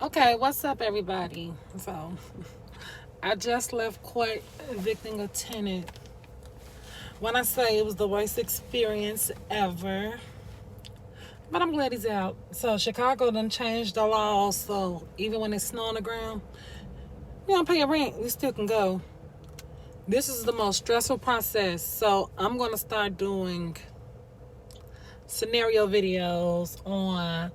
Okay, what's up, everybody? So, I just left court evicting a tenant. When I say it was the worst experience ever, but I'm glad he's out. So, Chicago done changed the laws, so even when it's snow on the ground, you don't pay your rent, you still can go. This is the most stressful process, so I'm gonna start doing scenario videos on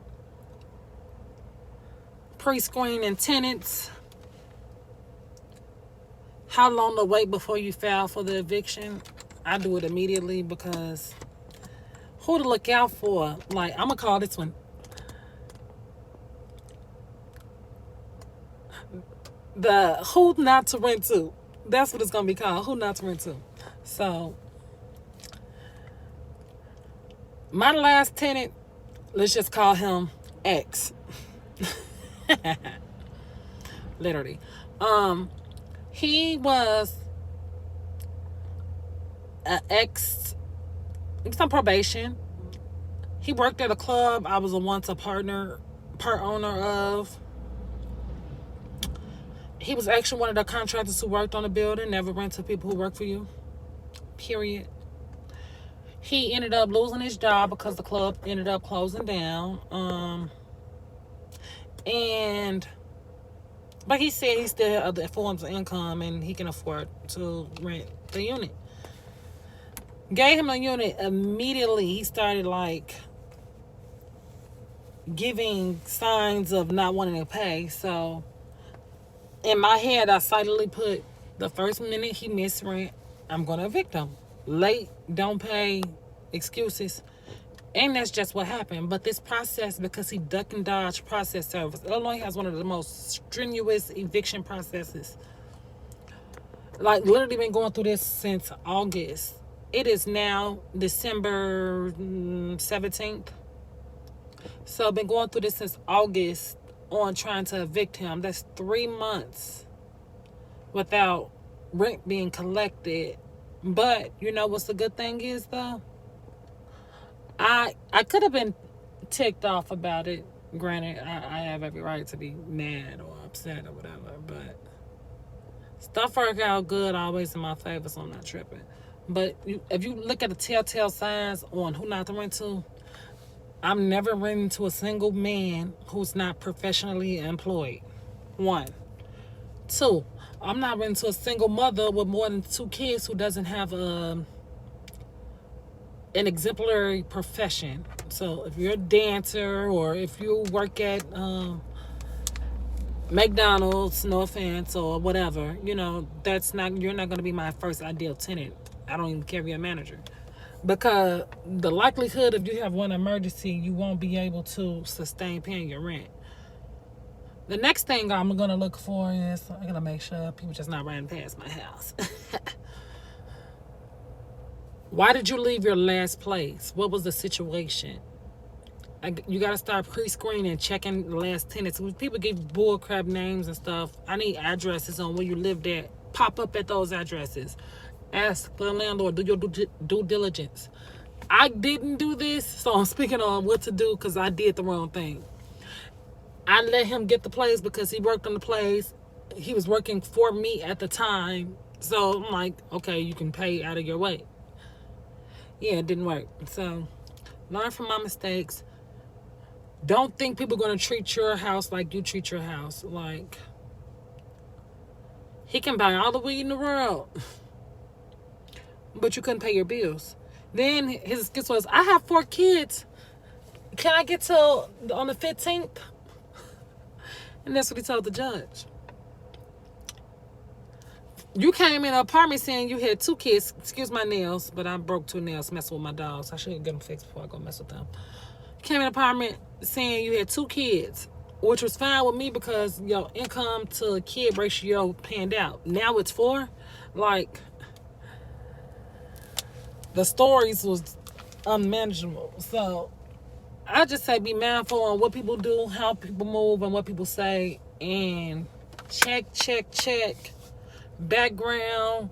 pre-screening tenants, how long to wait before you file for the eviction. I do it immediately because who to look out for? Like, I'm gonna call this one the who not to rent to. That's what it's gonna be called. Who not to rent to. So my last tenant, let's just call him X. Literally. He was an ex. He was on probation. He worked at a club I was once a part owner of. He was actually one of the contractors who worked on the building. Never rent to people who work for you. Period. He ended up losing his job because the club ended up closing down. But he said he still had other forms of income and he can afford to rent the unit. Gave him a unit immediately. He started like giving signs of not wanting to pay. So in my head, I silently put the first minute he missed rent, I'm gonna evict him. Late, don't pay, excuses. And that's just what happened. But this process, because he duck and dodge process service, Illinois has one of the most strenuous eviction processes. Like, literally been going through this since August. It is now December 17th. So, been going through this since August on trying to evict him. That's 3 months without rent being collected. But, you know what's the good thing is, though? I could have been ticked off about it. Granted, I have every right to be mad or upset or whatever, but stuff work out good always in my favor, so I'm not tripping. But if you look at the telltale signs on who not to rent to, I'm never renting to a single man who's not professionally employed. 1. 2, I'm not renting to a single mother with more than 2 kids who doesn't have an exemplary profession. So if you're a dancer or if you work at McDonald's, no offense, or whatever, you're not going to be my first ideal tenant. I don't even care if you're a manager. Because the likelihood if you have one emergency, you won't be able to sustain paying your rent. The next thing I'm going to look for is, I'm going to make sure people just not running past my house. Why did you leave your last place? What was the situation? You got to start pre-screening, checking the last tenants. When people give bullcrap names and stuff, I need addresses on where you lived at. Pop up at those addresses. Ask the landlord, do your due diligence. I didn't do this, so I'm speaking on what to do because I did the wrong thing. I let him get the place because he worked on the place. He was working for me at the time. So I'm like, okay, you can pay out of your way. Yeah, it didn't work. So learn from my mistakes. Don't think people are going to treat your house like you treat your house. Like, he can buy all the weed in the world, but you couldn't pay your bills. Then his excuse was, I have 4 kids. Can I get till on the 15th? And that's what he told the judge. You came in an apartment saying you had 2 kids. Excuse my nails, but I broke 2 nails messing with my dogs. I should get them fixed before I go mess with them. Came in an apartment saying you had 2 kids, which was fine with me because your income to kid ratio panned out. Now it's 4. Like, the stories was unmanageable. So I just say be mindful on what people do, how people move, and what people say, and check background,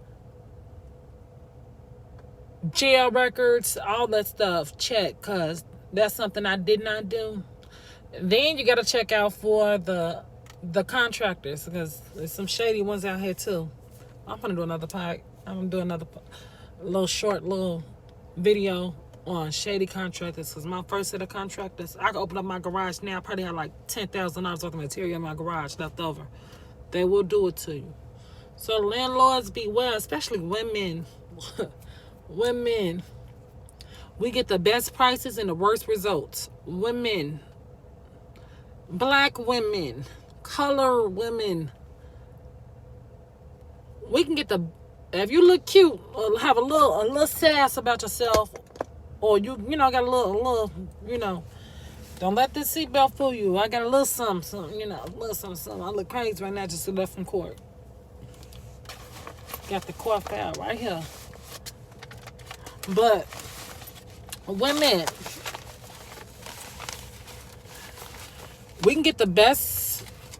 jail records, all that stuff. Check, because that's something I did not do. Then you gotta check out for the contractors, because there's some shady ones out here too. I'm gonna do another pack. I'm gonna do another little video on shady contractors, because my first set of contractors, I can open up my garage now. I probably have like $10,000 worth of material in my garage left over. They will do it to you. So landlords beware, especially women. Women, we get the best prices and the worst results. Women, black women, color women, we can get the, if you look cute or have a little sass about yourself, or you know, got a little, you know, don't let this seatbelt fool you. I got a little something, you know, a little something. I look crazy right now, just left from court. Got the court file right here. But women, we can get the best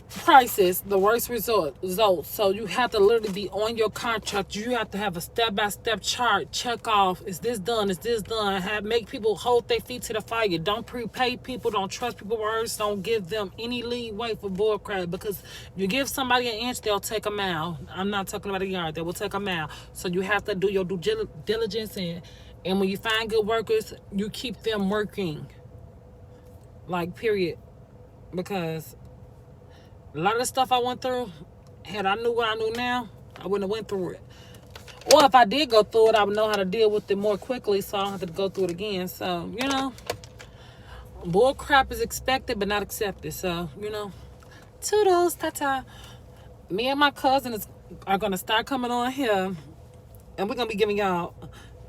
prices, the worst results. So you have to literally be on your contract. You have to have a step-by-step chart. Check off, is this done? Is this done? Make people hold their feet to the fire. Don't prepay people. Don't trust people's words. Don't give them any leeway for bullcrap, because if you give somebody an inch, they'll take a mile. I'm not talking about a yard. They will take a mile. So you have to do your due diligence, and when you find good workers, you keep them working. Like, period. Because a lot of the stuff I went through, had I knew what I knew now, I wouldn't have went through it. Or if I did go through it, I would know how to deal with it more quickly, so I don't have to go through it again. So, you know, bull crap is expected but not accepted. So, you know, toodles, ta-ta. Me and my cousin are going to start coming on here, and we're going to be giving y'all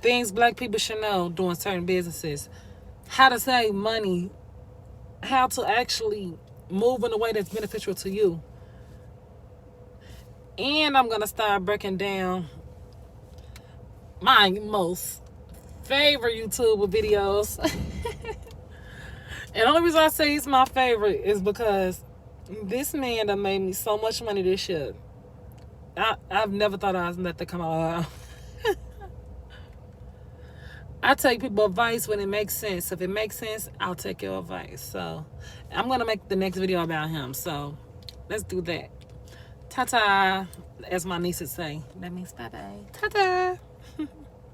things black people should know doing certain businesses. How to save money. How to actually move in a way that's beneficial to you. And I'm going to start breaking down my most favorite YouTuber videos. And the only reason I say he's my favorite is because this man that made me so much money this year. I've never thought I was let that come out. I take people advice when it makes sense. If it makes sense, I'll take your advice. So I'm going to make the next video about him. So let's do that. Ta-ta, as my nieces say. That means bye-bye. Ta-ta.